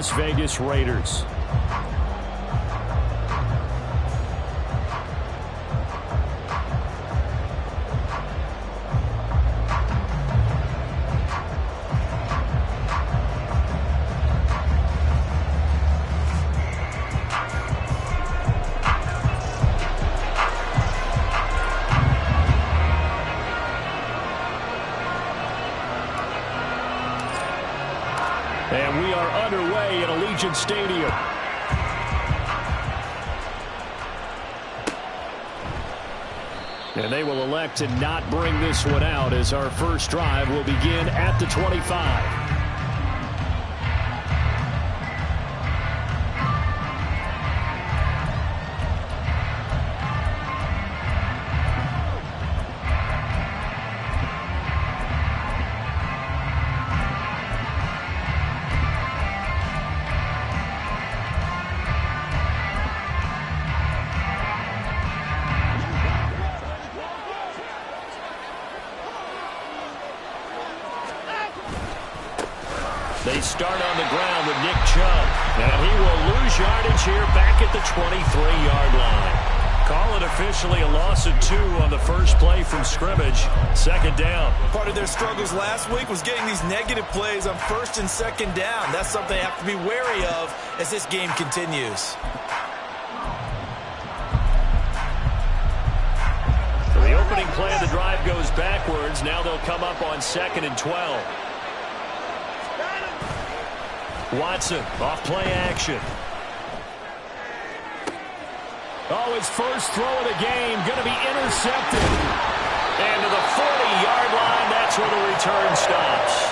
Las Vegas Raiders. And we are underway at Allegiant Stadium. And they will elect to not bring this one out as our first drive will begin at the 25. They start on the ground with Nick Chubb. And he will lose yardage here back at the 23-yard line. Call it officially a loss of 2 on the first play from scrimmage. Second down. Part of their struggles last week was getting these negative plays on first and second down. That's something they have to be wary of as this game continues. The opening play of the drive goes backwards. Now they'll come up on 2nd and 12. Watson, off play action. Oh, his first throw of the game, going to be intercepted. And to the 40-yard line, that's where the return stops.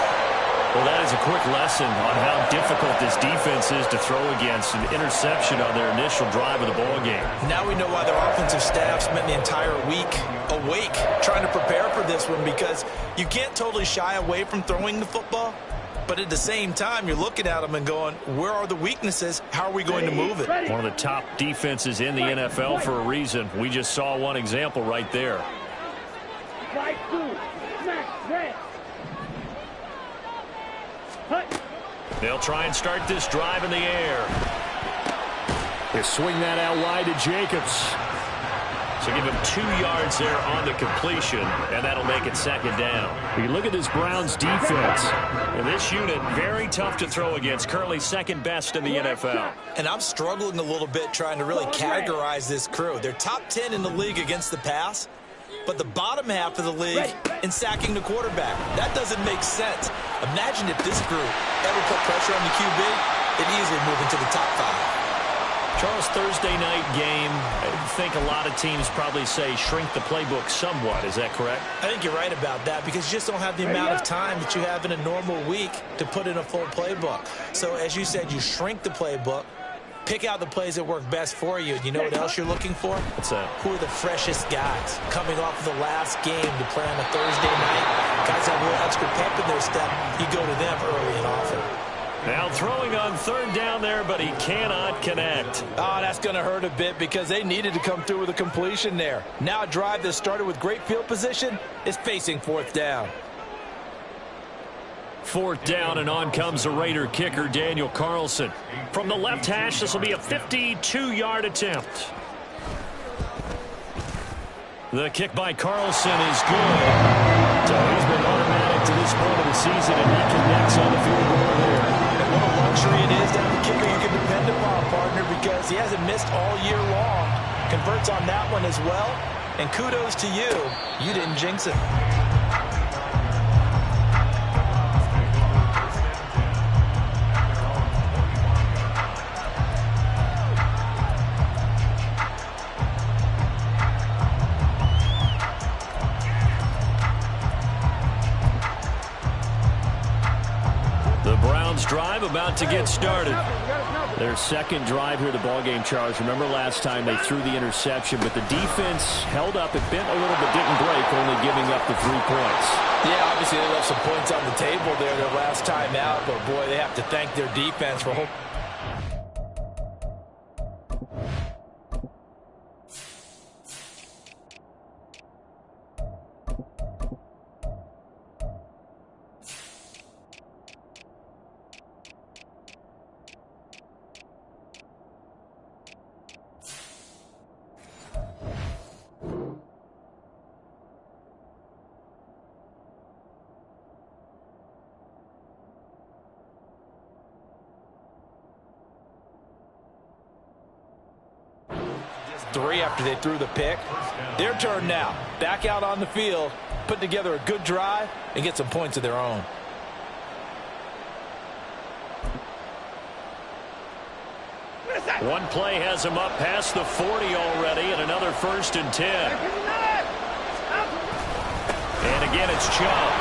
Well, that is a quick lesson on how difficult this defense is to throw against. An interception on their initial drive of the ballgame. Now we know why their offensive staff spent the entire week awake trying to prepare for this one, because you can't totally shy away from throwing the football. But at the same time, you're looking at them and going, where are the weaknesses? How are we going to move it? One of the top defenses in the NFL for a reason. We just saw one example right there. They'll try and start this drive in the air. They swing that out wide to Jacobs. So give him 2 yards there on the completion, and that'll make it second down. You look at this Browns defense, and this unit, very tough to throw against, currently second best in the NFL. And I'm struggling a little bit trying to really categorize this crew. They're top 10 in the league against the pass, but the bottom half of the league in sacking the quarterback. That doesn't make sense. Imagine if this group ever put pressure on the QB, they'd easily move into the top 5. Charles, Thursday night game, I think a lot of teams probably say shrink the playbook somewhat. Is that correct? I think you're right about that, because you just don't have the amount of time that you have in a normal week to put in a full playbook. So as you said, you shrink the playbook, pick out the plays that work best for you. And you know what else you're looking for? What's that? Who are the freshest guys coming off of the last game to play on a Thursday night? Guys have a little extra pep in their step. You go to them early and often. Now throwing on third down there, but he cannot connect. Oh, that's going to hurt a bit, because they needed to come through with a completion there. Now a drive that started with great field position is facing fourth down. Fourth down, and on comes the Raider kicker, Daniel Carlson. From the left hash, this will be a 52-yard attempt. The kick by Carlson is good. So he's been automatic to this point of the season, and he connects on the field goal there. And what a luxury it is to have a kicker you can depend upon, partner, because he hasn't missed all year long. Converts on that one as well. And kudos to you. You didn't jinx it. Drive about to get started. Their second drive here, the ballgame, Charles. Remember last time they threw the interception, but the defense held up. It bent a little but didn't break, only giving up the 3 points. Yeah, obviously they left some points on the table there their last time out, but boy, they have to thank their defense for holding. 3 after they threw the pick. Their turn now. Back out on the field, put together a good drive, and get some points of their own. One play has him up past the 40 already, and another 1st and 10. And again, it's Chubb.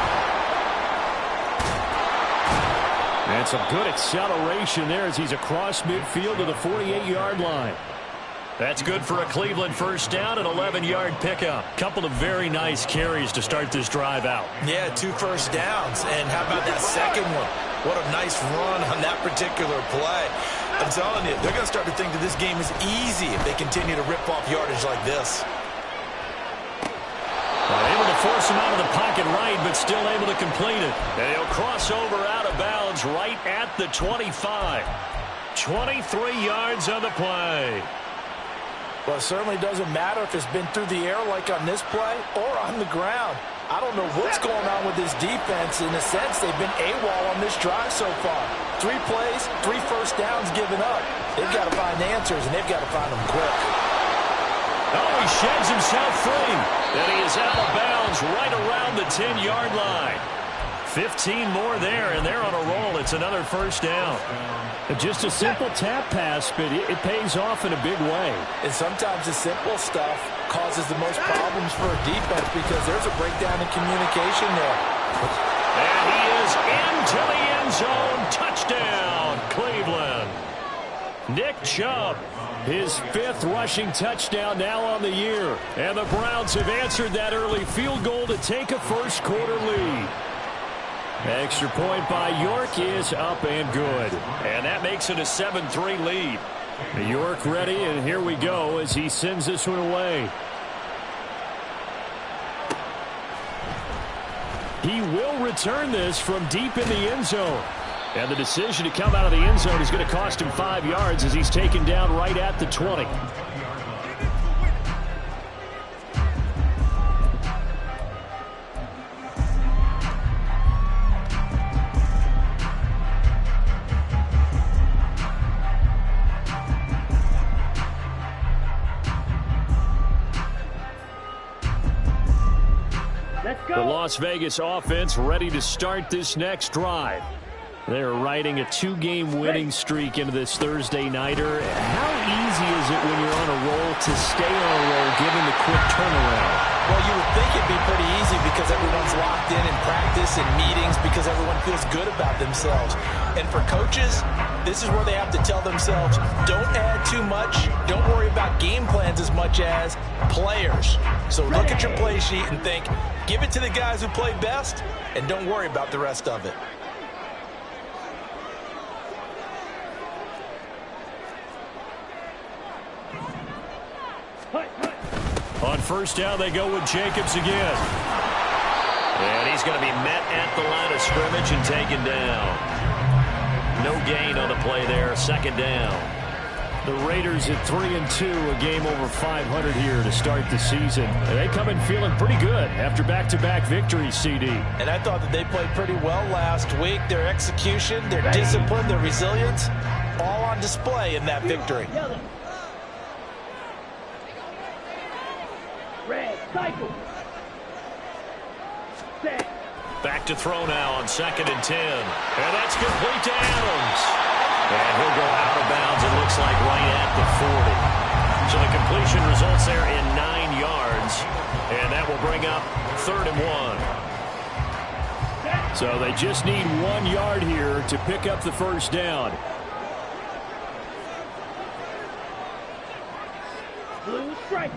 And some good acceleration there as he's across midfield to the 48-yard line. That's good for a Cleveland 1st down, an 11-yard pickup. Couple of very nice carries to start this drive out. Yeah, 2 first downs. And how about that second one? What a nice run on that particular play. I'm telling you, they're going to start to think that this game is easy if they continue to rip off yardage like this. Able to force him out of the pocket right, but still able to complete it. And he'll cross over out of bounds right at the 25. 23 yards on the play. Well, it certainly doesn't matter if it's been through the air like on this play or on the ground. I don't know what's going on with this defense. In a sense, they've been AWOL on this drive so far. 3 plays, 3 first downs given up. They've got to find answers, and they've got to find them quick. Oh, he sheds himself free. And he is out of bounds right around the 10-yard line. 15 more there, and they're on a roll. It's another 1st down. Just a simple tap pass, but it pays off in a big way. And sometimes the simple stuff causes the most problems for a defense because there's a breakdown in communication there. And he is into the end zone. Touchdown, Cleveland. Nick Chubb, his 5th rushing touchdown now on the year. And the Browns have answered that early field goal to take a first-quarter lead. Extra point by York is up and good. And that makes it a 7-3 lead. York ready, and here we go as he sends this one away. He will return this from deep in the end zone. And the decision to come out of the end zone is going to cost him 5 yards as he's taken down right at the 20. The Las Vegas offense ready to start this next drive. They're riding a 2-game winning streak into this Thursday nighter. How easy is it when you're on a roll to stay on a roll given the quick turnaround? Well, you would think it'd be pretty easy because everyone's locked in practice and meetings because everyone feels good about themselves. And for coaches, this is where they have to tell themselves, don't add too much, don't worry about game plans as much as players. So look at your play sheet and think, give it to the guys who play best, and don't worry about the rest of it. On 1st down, they go with Jacobs again. And he's going to be met at the line of scrimmage and taken down. No gain on the play there. 2nd down. The Raiders at 3-2, a game over 500 here to start the season. And they come in feeling pretty good after back-to-back victories, CD. And I thought that they played pretty well last week. Their execution, their discipline, their resilience, all on display in that victory. Red, cycle. Set. Back to throw now on 2nd and 10. And that's complete to Adams. And he'll go out of bounds, it looks like, right at the 40. So the completion results there in 9 yards. And that will bring up 3rd and 1. So they just need 1 yard here to pick up the 1st down. Blue strike.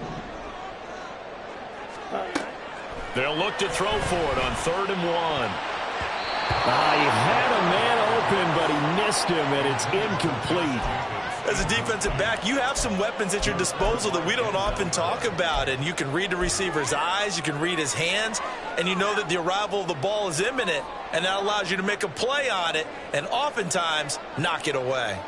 They'll look to throw for it on 3rd and 1. He had a man open, but he missed him, and it's incomplete. As a defensive back, you have some weapons at your disposal that we don't often talk about, and you can read the receiver's eyes, you can read his hands, and you know that the arrival of the ball is imminent, and that allows you to make a play on it and oftentimes knock it away.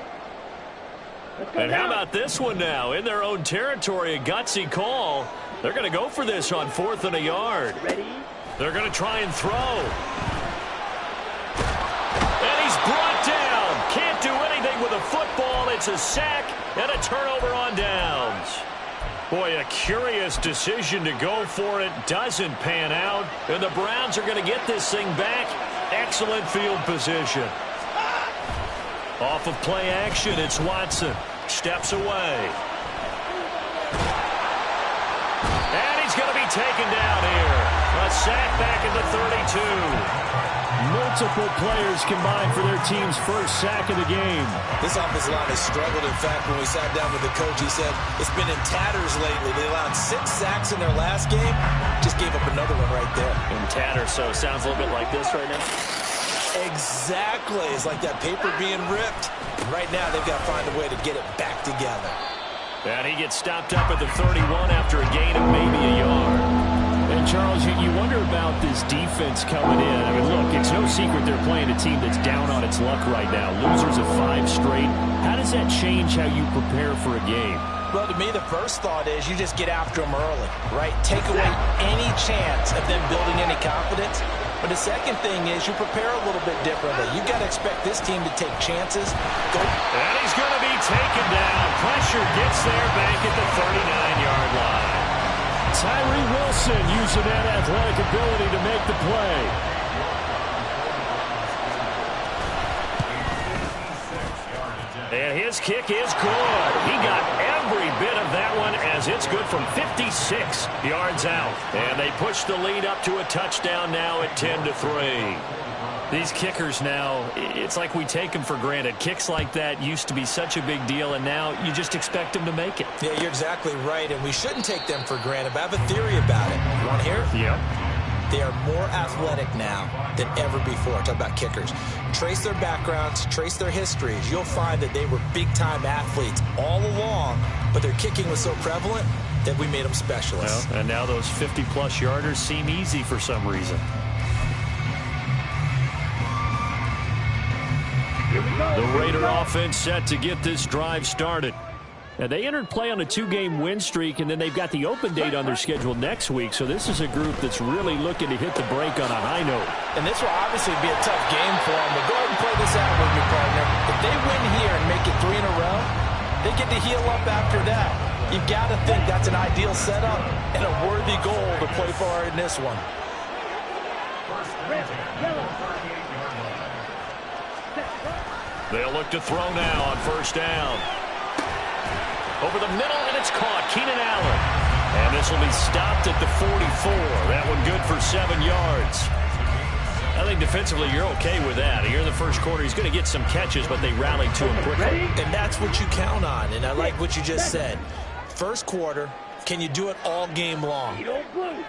And how about this one now? In their own territory, a gutsy call. They're going to go for this on 4th and a yard. Ready? They're going to try and throw. And he's brought down. Can't do anything with a football. It's a sack and a turnover on downs. Boy, a curious decision to go for it. Doesn't pan out. And the Browns are going to get this thing back. Excellent field position. Off of play action, it's Watson. Steps away. And he's going to be taken down here. A sack back at the 32. Multiple players combined for their team's first sack of the game. This offensive line has struggled. In fact, when we sat down with the coach, he said it's been in tatters lately. They allowed 6 sacks in their last game. Just gave up another one right there. In tatters, so it sounds a little bit like this right now. Exactly. It's like that paper being ripped. Right now, they've got to find a way to get it back together. And he gets stopped up at the 31 after a gain of maybe a yard. And, Charles, you wonder about this defense coming in. I mean, look, it's no secret they're playing a team that's down on its luck right now. Losers of 5 straight. How does that change how you prepare for a game? Well, to me, the first thought is you just get after them early, right? Take away any chance of them building any confidence. But the second thing is you prepare a little bit differently. You got to expect this team to take chances. And he's going to be taken down. Pressure gets there back at the 39-yard line. Tyree Wilson using that athletic ability to make the play. And his kick is good. He got every bit of that one as it's good from 56 yards out. And they push the lead up to a touchdown now at 10-3. These kickers now, it's like we take them for granted. Kicks like that used to be such a big deal, and now you just expect them to make it. Yeah, you're exactly right, and we shouldn't take them for granted. But I have a theory about it. You want to hear it? Yep. They are more athletic now than ever before. Talk about kickers. Trace their backgrounds, trace their histories. You'll find that they were big-time athletes all along, but their kicking was so prevalent that we made them specialists. Well, and now those 50-plus yarders seem easy for some reason. The Raider offense set to get this drive started. Now, they entered play on a 2-game win streak, and then they've got the open date on their schedule next week. So this is a group that's really looking to hit the break on a high note. And this will obviously be a tough game for them. But go ahead and play this out with me, partner. If they win here and make it 3 in a row, they get to heal up after that. You've got to think that's an ideal setup and a worthy goal to play for in this one. They'll look to throw now on first down. Over the middle, and it's caught. Keenan Allen. And this will be stopped at the 44. That one good for 7 yards. I think defensively you're okay with that. Here in the first quarter, he's going to get some catches, but they rallied to him quickly. And that's what you count on, and I like what you just said. First quarter, can you do it all game long?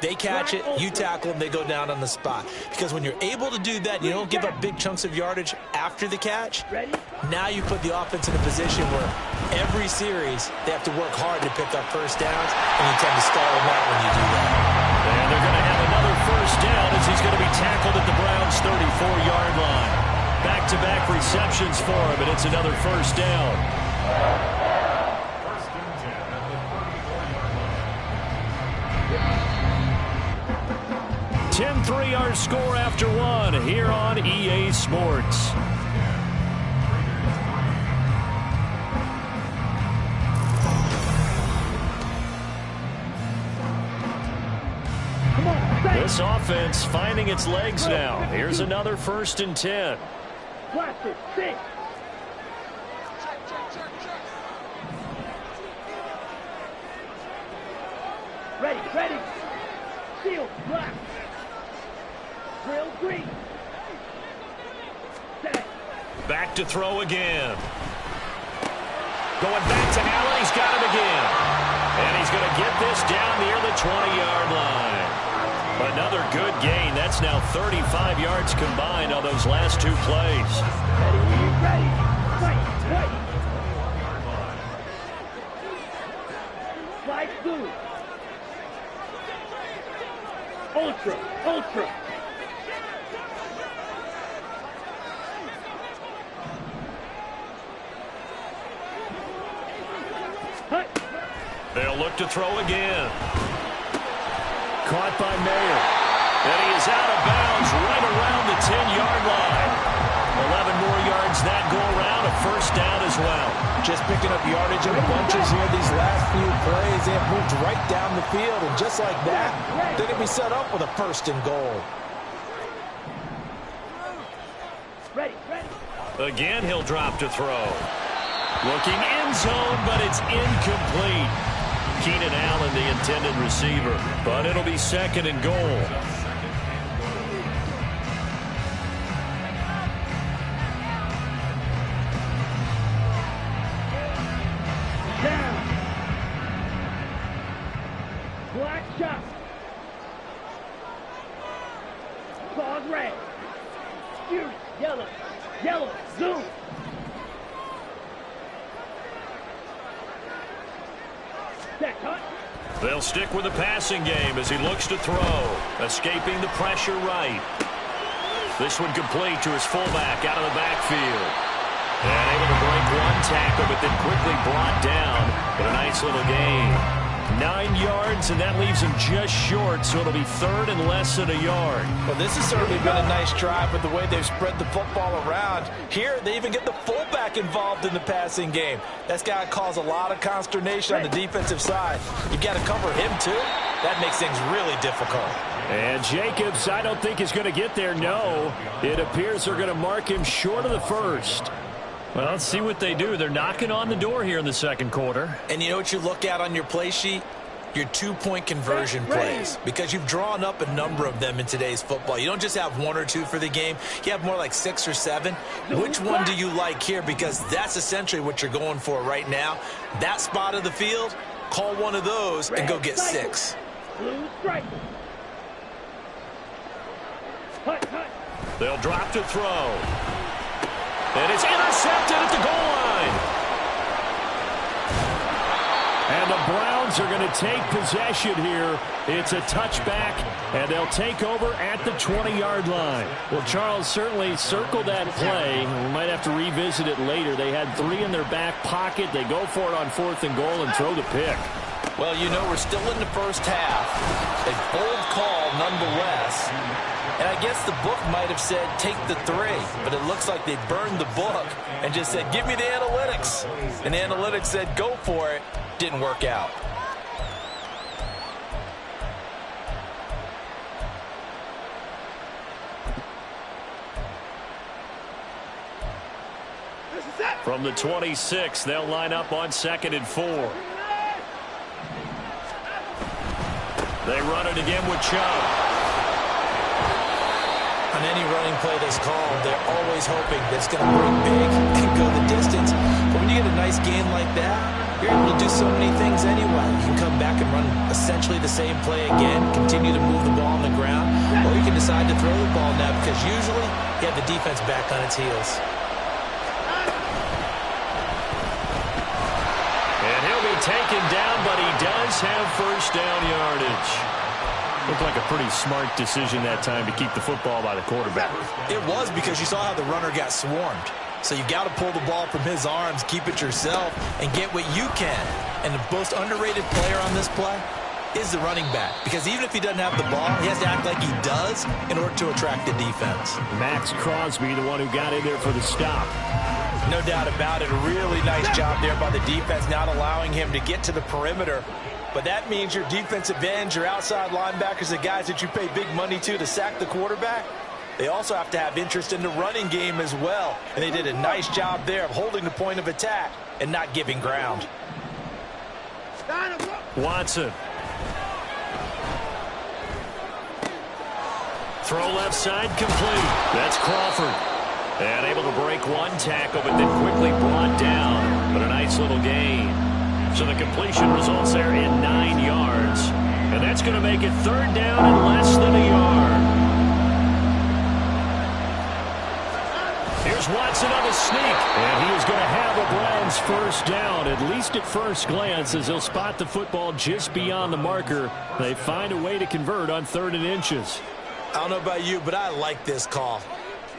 They catch it, you tackle them, they go down on the spot. Because when you're able to do that, you don't give up big chunks of yardage after the catch. Now you put the offense in a position where every series they have to work hard to pick up first downs, and you tend to stall them out when you do that. And they're going to have another first down as he's going to be tackled at the Browns' 34-yard line. Back-to-back receptions for him, and it's another first down. 10-3 our score after one here on EA Sports. This offense finding its legs now. Here's another 1st and 10. Blasted, 6. Ready. Seal, black. Drill, green. Set. Back to throw again. Going back to Allen. He's got him again. And he's going to get this down near the 20-yard line. Another good gain. That's now 35 yards combined on those last 2 plays. Ready. Fight. Slide through. Ultra. Hut. They'll look to throw again. Caught by Mayer. And he is out of bounds right around the 10-yard line. 11 more yards that go around. A first down as as well. Just picking up yardage in the bunches here these last few plays. They have moved right down the field, and just like that, they're going to be set up with a 1st and goal. Ready, ready. Again, he'll drop to throw. Looking end zone, but it's incomplete. Keenan Allen, the intended receiver, but it'll be 2nd and goal. Down. Black shot. Claws red. Fury, yellow. Yellow, zoom. Set cut. They'll stick with the passing game as he looks to throw. Escaping the pressure right. This one complete to his fullback out of the backfield. And able to break one tackle, but then quickly brought down. But a nice little gain. 9 yards, and that leaves him just short, so it'll be 3rd and less than a yard. Well, this has certainly been a nice drive with the way they've spread the football around. Here, they even get the fullback involved in the passing game. That's got to cause a lot of consternation on the defensive side. You've got to cover him, too. That makes things really difficult. And Jacobs, I don't think is going to get there, no. It appears they're going to mark him short of the 1st. Well, let's see what they do. They're knocking on the door here in the 2nd quarter. And you know what you look at on your play sheet? Your 2-point conversion plays, because you've drawn up a number of them in today's football. You don't just have 1 or 2 for the game. You have more like 6 or 7. Which one do you like here? Because that's essentially what you're going for right now. That spot of the field, call one of those and go get 6. Blue striker. Hut, hut. They'll drop to throw. And it's intercepted at the goal line. And the Browns are going to take possession here. It's a touchback, and they'll take over at the 20-yard line. Well, Charles, certainly circled that play. We might have to revisit it later. They had 3 in their back pocket. They go for it on 4th and goal and throw the pick. Well, you know, we're still in the first half. A bold call nonetheless. And I guess the book might have said take the 3, but it looks like they burned the book and just said give me the analytics. And the analytics said go for it. Didn't work out. From the 26, they'll line up on 2nd and 4. They run it again with Chubb. On any running play that's called, they're always hoping that it's going to break big and go the distance. But when you get a nice gain like that, you're able to do so many things anyway. You can come back and run essentially the same play again, continue to move the ball on the ground, or you can decide to throw the ball now because usually you have the defense back on its heels. And he'll be taken down, but he does have 1st down yardage. Looked like a pretty smart decision that time to keep the football by the quarterback. It was, because you saw how the runner got swarmed. So you got to pull the ball from his arms, keep it yourself, and get what you can. And the most underrated player on this play is the running back. Because even if he doesn't have the ball, he has to act like he does in order to attract the defense. Max Crosby, the one who got in there for the stop. No doubt about it. A really nice job there by the defense, not allowing him to get to the perimeter. But that means your defensive ends, your outside linebackers, the guys that you pay big money to sack the quarterback, they also have to have interest in the running game as well. And they did a nice job there of holding the point of attack and not giving ground. Watson. Throw left side complete. That's Crawford. And able to break one tackle, but then quickly brought down. But a nice little gain. So the completion results there in 9 yards. And that's going to make it 3rd down and less than a yard. Here's Watson on the sneak. And he is going to have a Browns 1st down, at least at first glance, as they'll spot the football just beyond the marker. They find a way to convert on 3rd and inches. I don't know about you, but I like this call.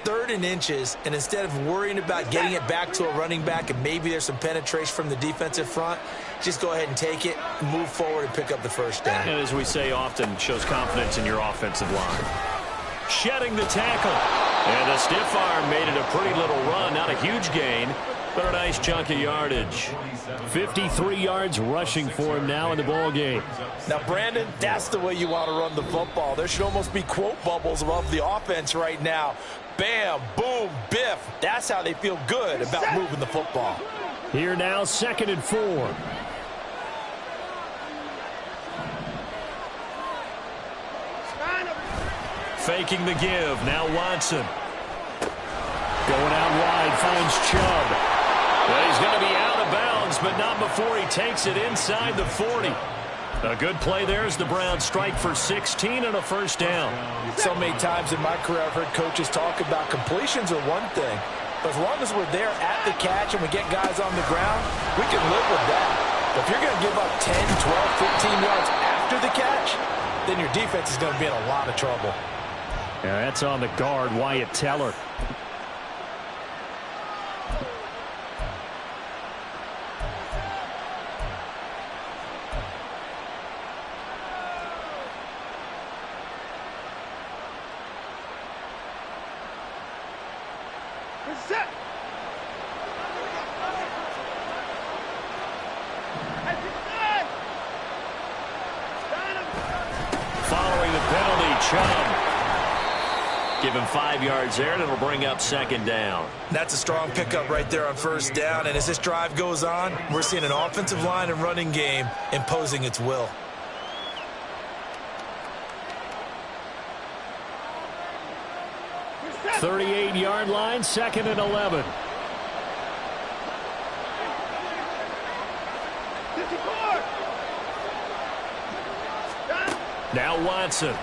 3rd and inches, and instead of worrying about getting it back to a running back and maybe there's some penetration from the defensive front, just go ahead and take it, move forward, and pick up the 1st down. And as we say often, shows confidence in your offensive line. Shedding the tackle. And the stiff arm made it a pretty little run. Not a huge gain, but a nice chunk of yardage. 53 yards rushing for him now in the ball game. Now, Brandon, that's the way you want to run the football. There should almost be quote bubbles above the offense right now. Bam, boom, biff. That's how they feel good about moving the football. Here now, 2nd and 4. Faking the give. Now Watson. Going out wide, finds Chubb. Well, he's going to be out of bounds, but not before he takes it inside the 40. A good play there as the Browns strike for 16 and a first down. So many times in my career I've heard coaches talk about completions are one thing, but as long as we're there at the catch and we get guys on the ground, we can live with that. But if you're going to give up 10, 12, 15 yards after the catch, then your defense is going to be in a lot of trouble. Yeah, that's on the guard, Wyatt Teller. Following the penalty, Chubb. Give him 5 yards there, and it'll bring up 2nd down. That's a strong pickup right there on 1st down, and as this drive goes on, we're seeing an offensive line and running game imposing its will. The 38-yard line, 2nd and 11. Now Watson.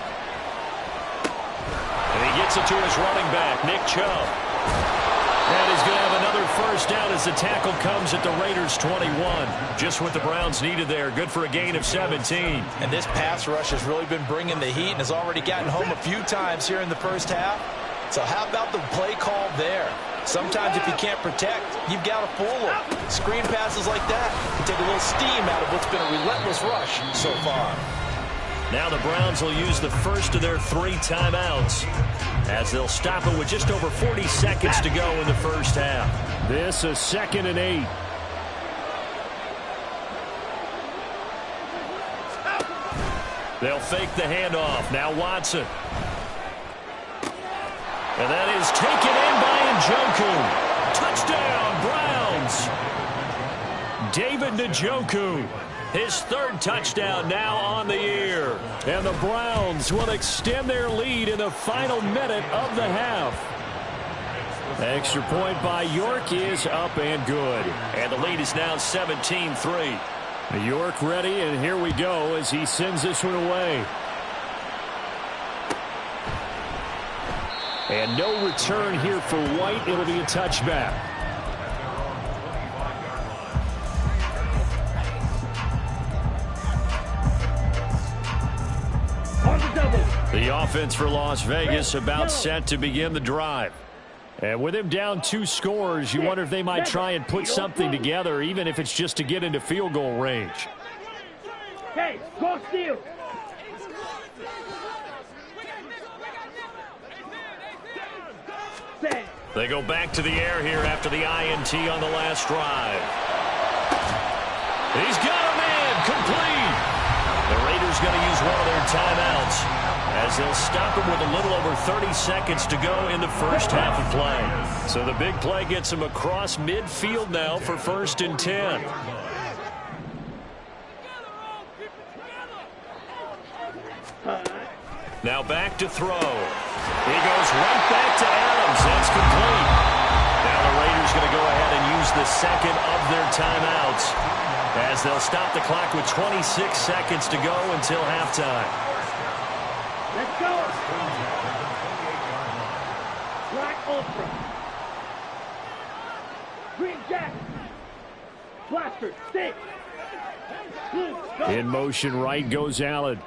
And he gets it to his running back, Nick Chubb. And he's going to have another first down as the tackle comes at the Raiders' 21. Just what the Browns needed there. Good for a gain of 17. And this pass rush has really been bringing the heat and has already gotten home a few times here in the first half. So how about the play call there? Sometimes if you can't protect, you've got to fool them. Screen passes like that can take a little steam out of what's been a relentless rush so far. Now the Browns will use the first of their 3 timeouts as they'll stop it with just over 40 seconds to go in the first half. This is 2nd and 8. They'll fake the handoff. Now Watson. And that is taken in by Njoku. Touchdown, Browns. David Njoku. His 3rd touchdown now on the year. And the Browns will extend their lead in the final minute of the half. Extra point by York is up and good. And the lead is now 17-3. York ready, and here we go as he sends this one away. And no return here for White. It'll be a touchback. The offense for Las Vegas about set to begin the drive. And with him down 2 scores, you wonder if they might try and put something together, even if it's just to get into field goal range. Hey, go steal. They go back to the air here after the INT on the last drive. He's got a man complete. The Raiders going to use one of their timeouts as they'll stop him with a little over 30 seconds to go in the first half of play. So the big play gets him across midfield now for 1st and 10. Now back to throw. He goes right back to Adams. That's complete. Now the Raiders going to go ahead and use the 2nd of their timeouts as they'll stop the clock with 26 seconds to go until halftime. Let's go. Black Ultra. Green Jack. Blaster. Stick. Blue. Go. In motion right goes Allen.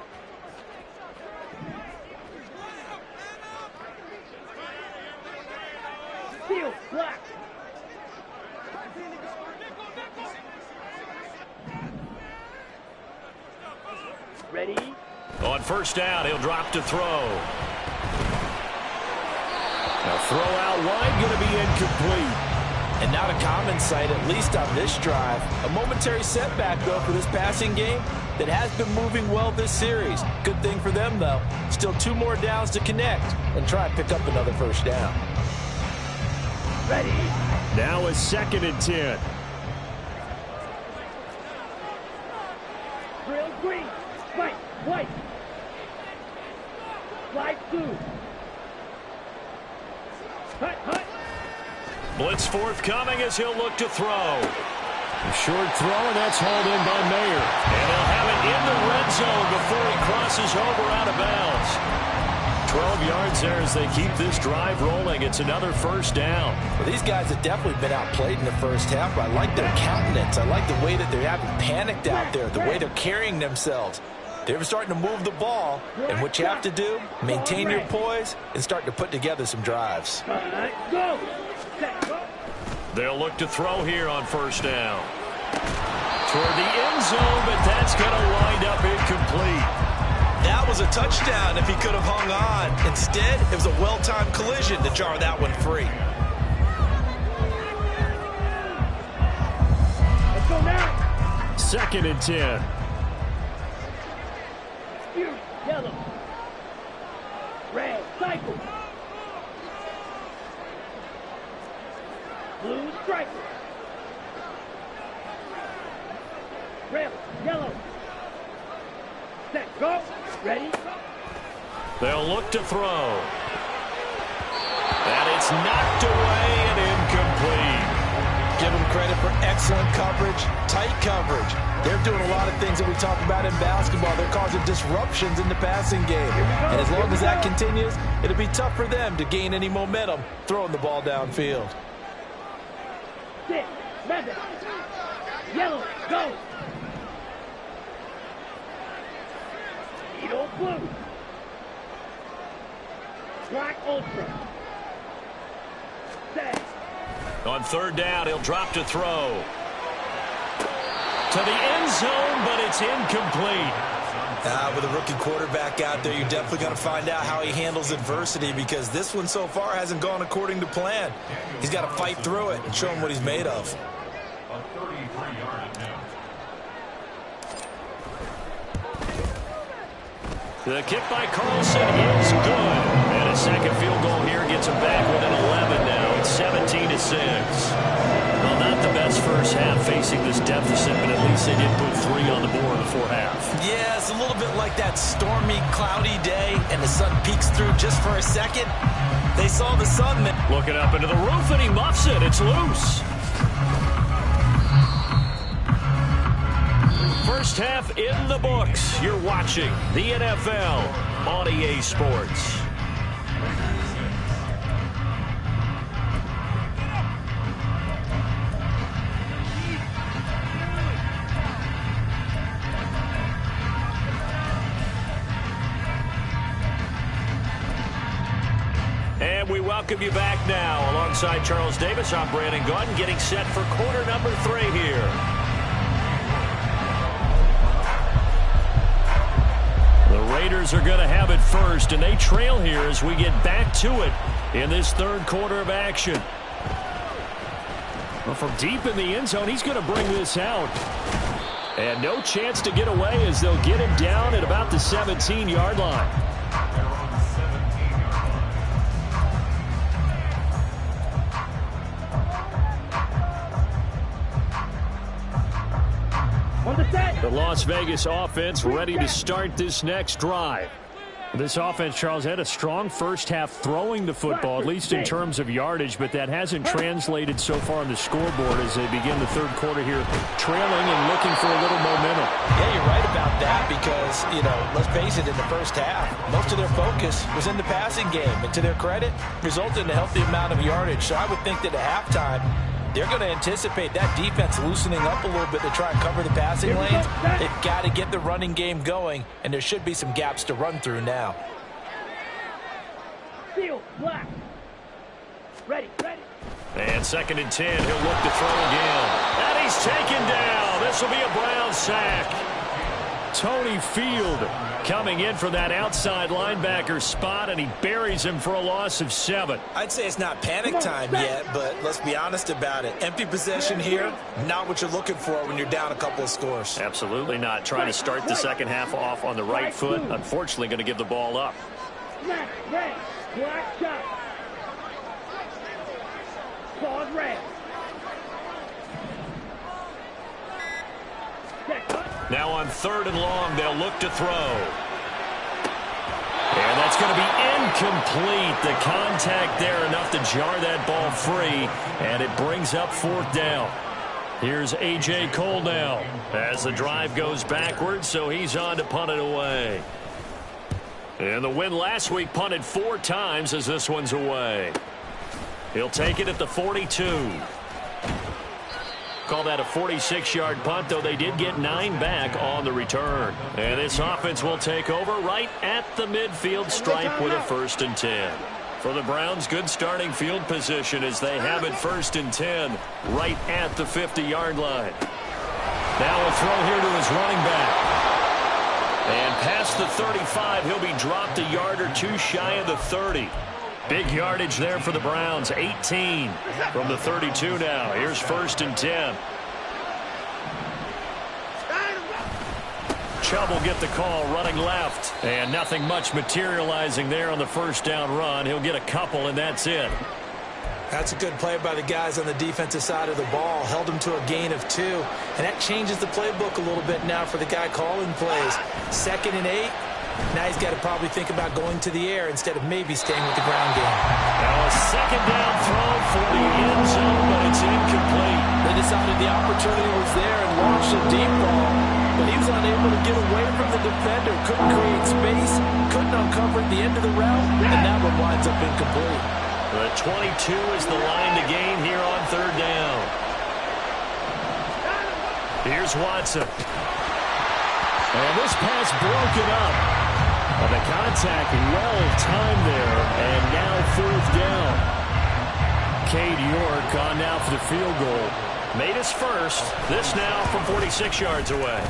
Steel. Black. Ready? On 1st down, he'll drop to throw. Now Throw out wide, going to be incomplete. And not a common sight, at least on this drive. A momentary setback, though, for this passing game that has been moving well this series. Good thing for them, though. Still 2 more downs to connect and try and pick up another first down. Ready. Now a 2nd and 10. Drill green. White. White. Slide 2. Hut, hut. Blitz forthcoming as he'll look to throw. A short throw, and that's hauled in by Mayer. And he'll have it in the red zone before he crosses over out of bounds. 12 yards there as they keep this drive rolling. It's another first down. Well, these guys have definitely been outplayed in the first half, but I like their countenance. I like the way that they haven't panicked out there, the way they're carrying themselves. They're starting to move the ball, and what you have to do, maintain your poise and start to put together some drives. Go. Set, go. They'll look to throw here on first down. Toward the end zone, but that's going to wind up incomplete. That was a touchdown if he could have hung on. Instead, it was a well-timed collision to jar that one free. Let's go now. 2nd and 10. Yellow. Red. Cycle. Blue striker. Red. Yellow. Set. Go. Ready. They'll look to throw. And it's knocked away and incomplete. Give them credit for excellent coverage, tight coverage. They're doing a lot of things that we talk about in basketball. They're causing disruptions in the passing game. And as long as that continues, it'll be tough for them to gain any momentum throwing the ball downfield. Sit. Red. Yellow. Go. Edo blue. Black ultra. Set. On 3rd down, he'll drop to throw. To the end zone, but it's incomplete. With a rookie quarterback out there, you're definitely going to find out how he handles adversity because this one so far hasn't gone according to plan. He's got to fight through it and show him what he's made of. The kick by Carlson is good. And a second field goal here gets him back within 11 now. It's 17-6. Well, not the best first half facing this deficit, but at least they did put 3 on the board in the 4th half. Yeah, it's a little bit like that stormy, cloudy day, and the sun peeks through just for a second. They saw the sun. Looking up into the roof, and he muffs it. It's loose. First half in the books. You're watching the NFL on EA Sports. And we welcome you back now. Alongside Charles Davis, I'm Brandon Gaudin, getting set for quarter number 3 here. The Raiders are going to have it first, and they trail here as we get back to it in this 3rd quarter of action. Well, from deep in the end zone, he's going to bring this out. And no chance to get away as they'll get him down at about the 17-yard line. The Las Vegas offense ready to start this next drive. This offense, Charles, had a strong first half throwing the football, at least in terms of yardage, but that hasn't translated so far on the scoreboard as they begin the 3rd quarter here, trailing and looking for a little momentum. Yeah, you're right about that because, let's face it, in the first half, most of their focus was in the passing game, and to their credit, resulted in a healthy amount of yardage. So I would think that at halftime, they're going to anticipate that defense loosening up a little bit to try and cover the passing lanes. They've got to get the running game going, and there should be some gaps to run through now. Field black. Ready. And 2nd and 10, he'll look to throw again. And he's taken down. This will be a Brown sack. Tony Field coming in from that outside linebacker spot, and he buries him for a loss of 7. I'd say it's not panic time yet, but let's be honest about it. Empty possession here, not what you're looking for when you're down a couple of scores. Absolutely not. Trying to start the second half off on the right foot. Unfortunately, going to give the ball up. Black shot. Pause red. Now on 3rd and long, they'll look to throw. And that's going to be incomplete. The contact there enough to jar that ball free, and it brings up 4th down. Here's A.J. Cole now as the drive goes backwards, so he's on to punt it away. And the win last week punted 4 times as this one's away. He'll take it at the 42. Call that a 46-yard punt, though they did get 9 back on the return. And this offense will take over right at the midfield stripe with a 1st and 10. For the Browns, good starting field position as they have it 1st and 10 right at the 50-yard line. Now a throw here to his running back. And past the 35, he'll be dropped a yard or 2 shy of the 30. Big yardage there for the Browns, 18 from the 32 now. Here's 1st and 10. Chubb will get the call running left. And nothing much materializing there on the 1st down run. He'll get a couple, and that's it. That's a good play by the guys on the defensive side of the ball. Held him to a gain of 2. And that changes the playbook a little bit now for the guy calling plays. 2nd and 8. Now he's got to probably think about going to the air instead of maybe staying with the ground game. Now a 2nd down throw for the end zone, but it's incomplete. They decided the opportunity was there and launched a deep ball, but he was unable to get away from the defender. Couldn't create space, couldn't uncover at the end of the route, and that one winds up incomplete. The 22 is the line to gain here on 3rd down. Here's Watson. And this pass broken up. The contact well-timed there, and now 4th down. Cade York on now for the field goal. Made his first. This now from 46 yards away.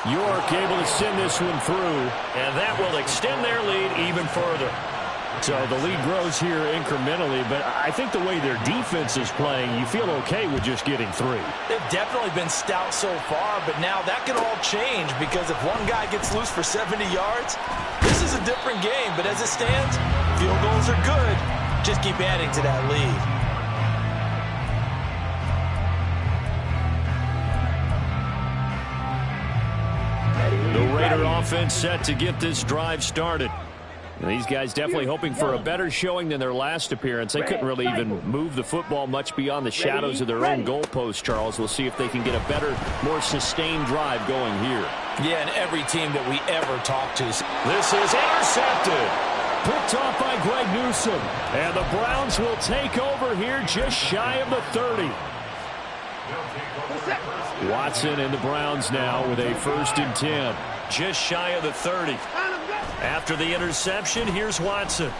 York able to send this one through, and that will extend their lead even further. So the lead grows here incrementally, but I think the way their defense is playing, you feel okay with just getting 3. They've definitely been stout so far, but now that can all change because if one guy gets loose for 70 yards, this is a different game. But as it stands, field goals are good. Just keep adding to that lead. The Raider offense set to get this drive started. And these guys definitely hoping for a better showing than their last appearance. They couldn't really even move the football much beyond the shadows of their own goalpost, Charles. We'll see if they can get a better, more sustained drive going here. Yeah, and every team that we ever talk to. This is intercepted. Picked off by Greg Newsome. And the Browns will take over here just shy of the 30. Watson and the Browns now with a 1st and 10. Just shy of the 30. After the interception, here's Watson.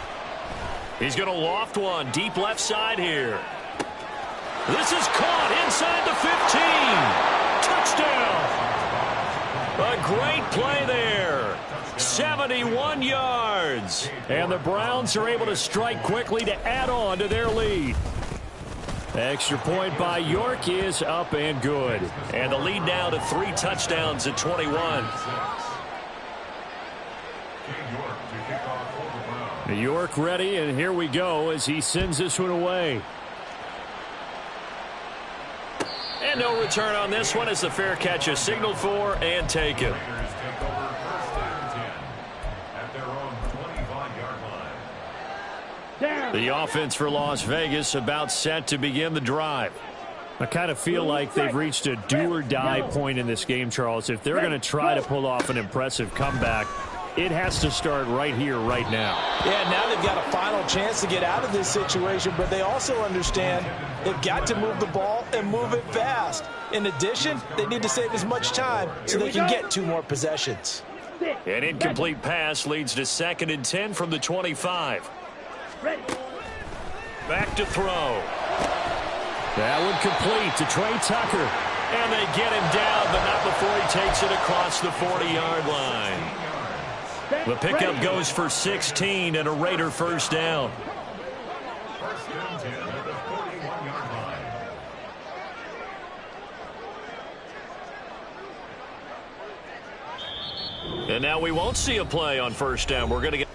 He's going to loft one deep left side here. This is caught inside the 15. Touchdown. A great play there. 71 yards. And the Browns are able to strike quickly to add on to their lead. Extra point by York is up and good. And the lead now to 3 touchdowns at 21. York ready, and here we go as he sends this one away. And no return on this one as the fair catch is signaled for and taken. The offense for Las Vegas about set to begin the drive. I kind of feel like they've reached a do-or-die point in this game, Charles. If they're going to try to pull off an impressive comeback, it has to start right here, right now. Yeah, now they've got a final chance to get out of this situation, but they also understand they've got to move the ball and move it fast. In addition, they need to save as much time so they can get 2 more possessions. An incomplete pass leads to 2nd and 10 from the 25. Back to throw. That one complete to Trey Tucker. And they get him down, but not before he takes it across the 40-yard line. The pickup goes for 16 and a Raider first down. And now we won't see a play on first down. We're going to get...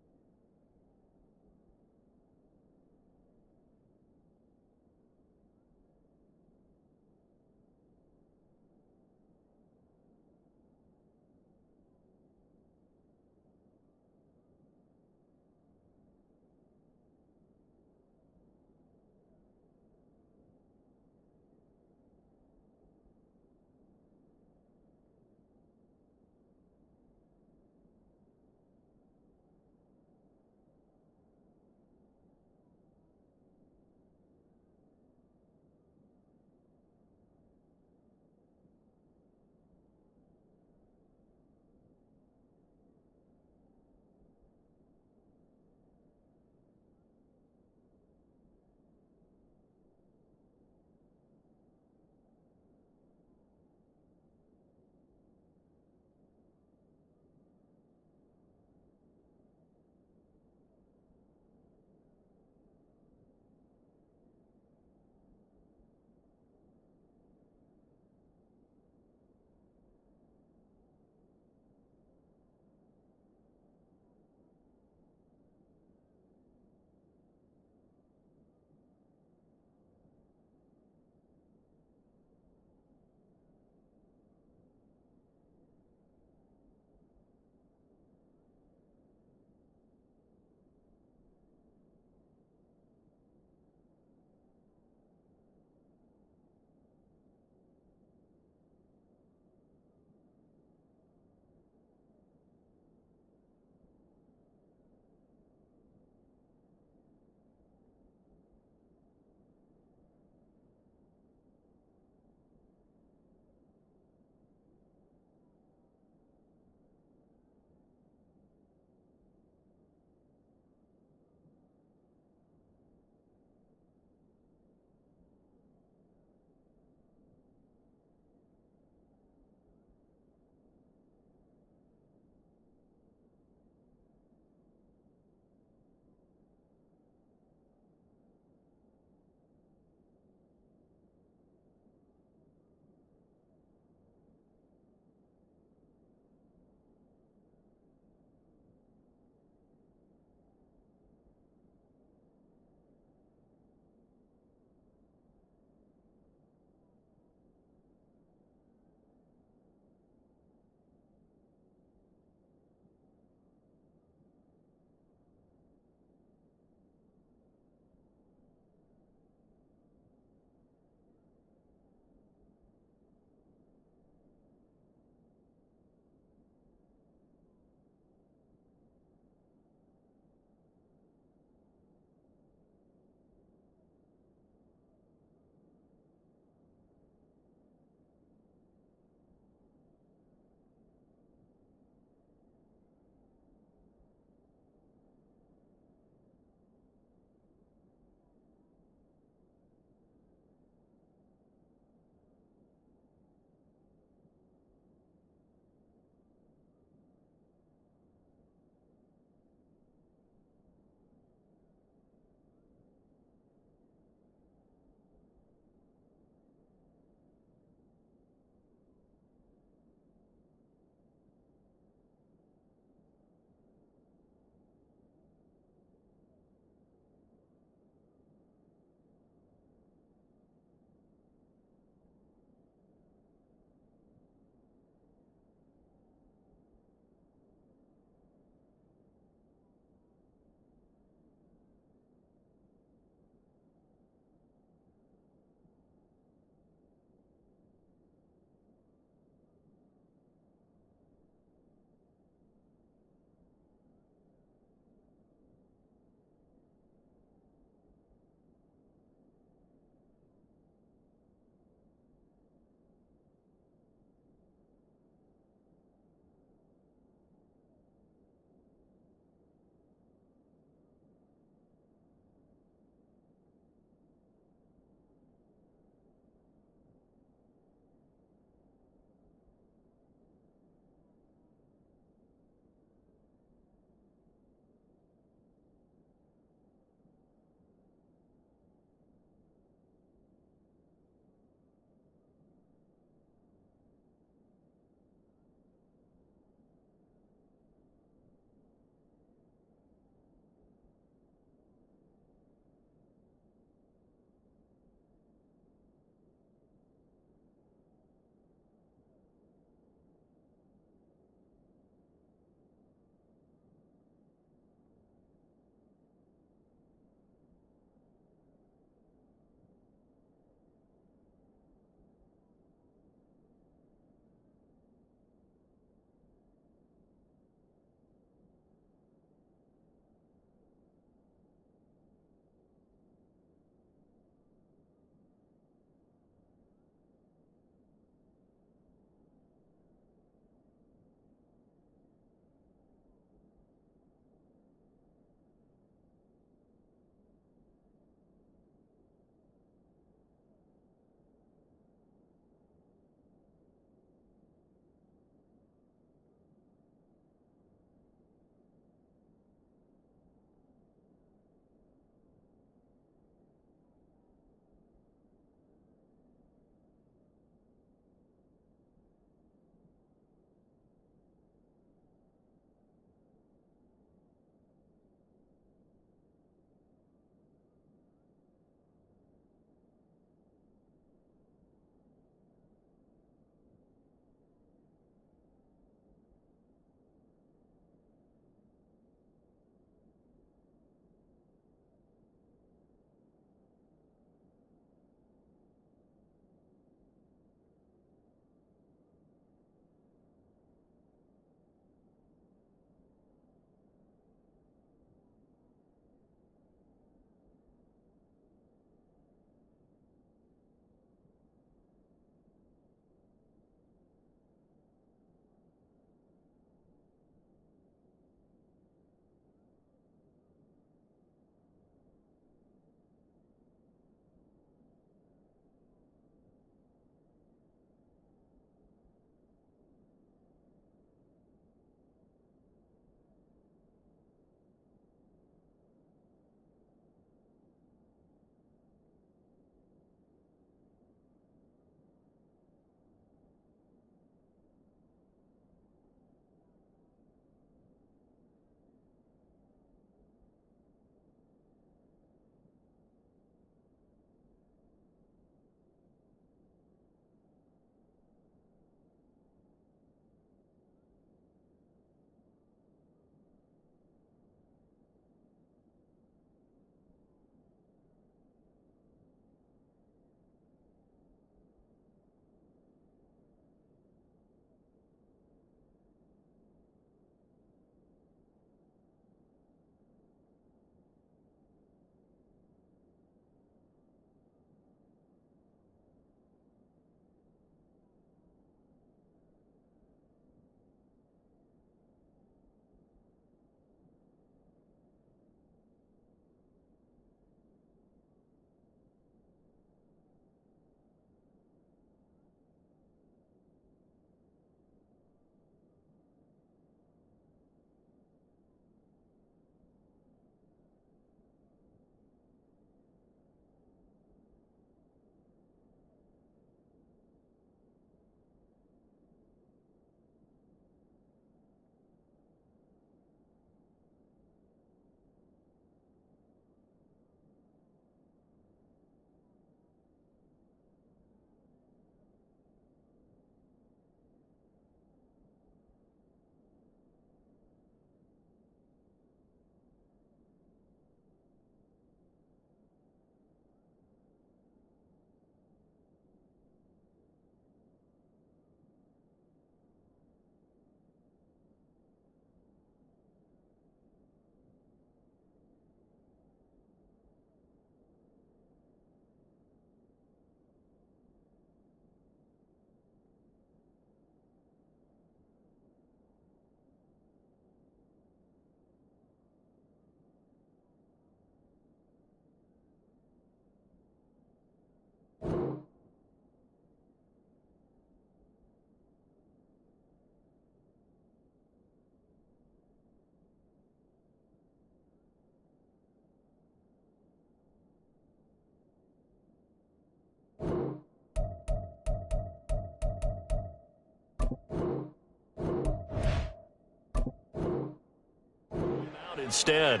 Instead,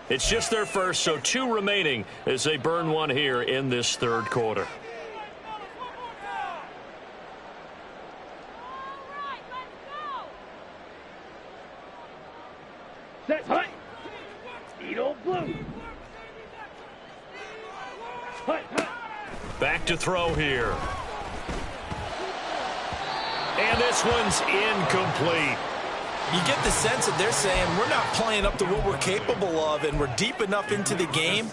it's just their first, so 2 remaining as they burn one here in this third quarter. Set, hut. Edo blue. Hut, hut. Back to throw here. And this one's incomplete. You get the sense that they're saying we're not playing up to what we're capable of, and we're deep enough into the game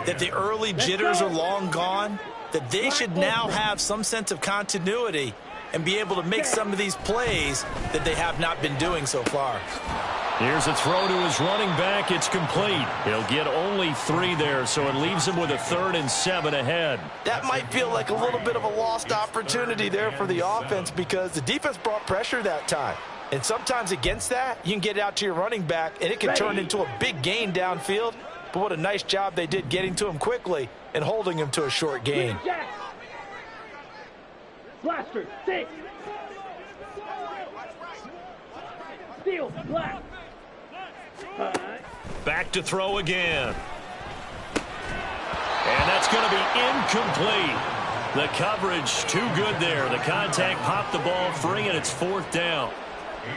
that the early jitters are long gone, that they should now have some sense of continuity and be able to make some of these plays that they have not been doing so far. Here's a throw to his running back. It's complete. He'll get only 3 there, so it leaves him with a 3rd and 7 ahead. That might feel like a little bit of a lost opportunity there for the offense because the defense brought pressure that time. And sometimes against that, you can get it out to your running back, and it can turn into a big gain downfield. But what a nice job they did getting to him quickly and holding him to a short gain. Blaster, 6. Steel, black. Back to throw again. And that's going to be incomplete. The coverage too good there. The contact popped the ball free, and it's 4th down.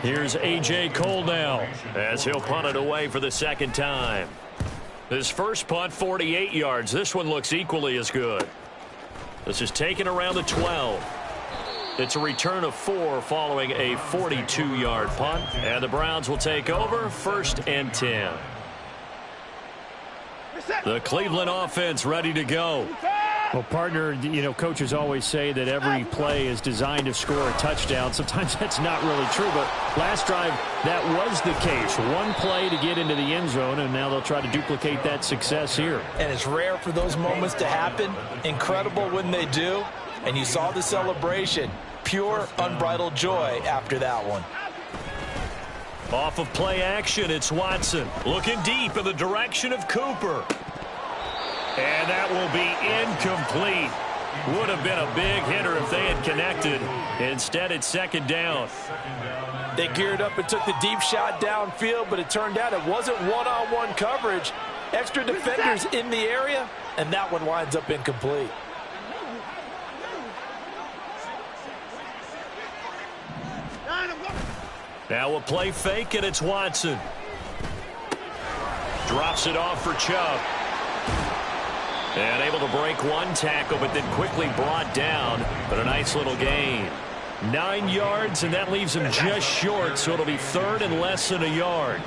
Here's A.J. Cole now as he'll punt it away for the 2nd time. His first punt, 48 yards. This one looks equally as good. This is taken around the 12. It's a return of 4 following a 42-yard punt. And the Browns will take over 1st and 10. The Cleveland offense ready to go. Well, partner, you know, coaches always say that every play is designed to score a touchdown. Sometimes that's not really true, but last drive, that was the case. One play to get into the end zone, and now they'll try to duplicate that success here. And it's rare for those moments to happen. Incredible when they do. And you saw the celebration. Pure, unbridled joy after that one. Off of play action, it's Watson looking deep in the direction of Cooper. And that will be incomplete. Would have been a big hitter if they had connected. Instead, it's 2nd down. They geared up and took the deep shot downfield, but it turned out it wasn't one-on-one coverage. Extra defenders in the area, and that one winds up incomplete. Now a play fake, and it's Watson. Drops it off for Chubb. And able to break one tackle, but then quickly brought down. But a nice little gain. 9 yards, and that leaves him just short, so it'll be 3rd and less than a yard.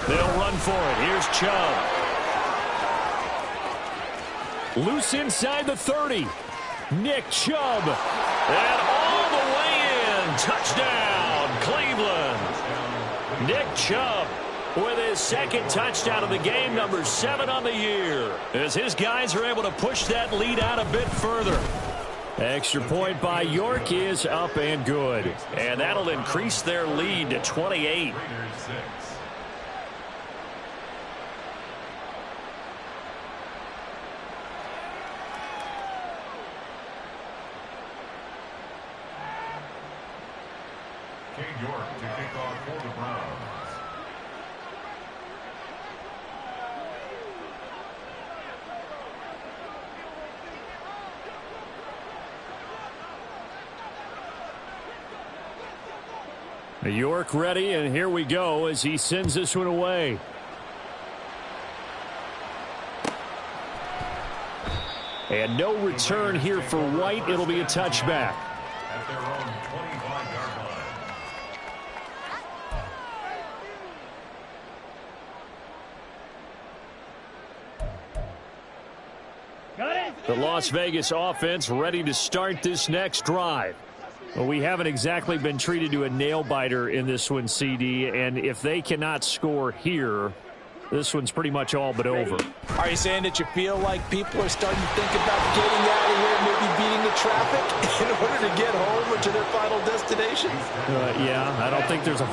They'll run for it. Here's Chubb. Loose inside the 30. Nick Chubb. And all the way in. Touchdown, Cleveland. Nick Chubb with his 2nd touchdown of the game, number 7 on the year, as his guys are able to push that lead out a bit further. Extra point by York is up and good. And that'll increase their lead to 28. York to kick off for the Browns. York ready, and here we go as he sends this one away. And no return here for White. It'll be a touchback. At their own 25-yard line. Got it. The Las Vegas offense ready to start this next drive. Well, we haven't exactly been treated to a nail-biter in this one, CD, and if they cannot score here, this one's pretty much all but over. Are you saying that you feel like people are starting to think about getting out of here, maybe beating the traffic in order to get home or to their final destination? Yeah, I don't think there's a whole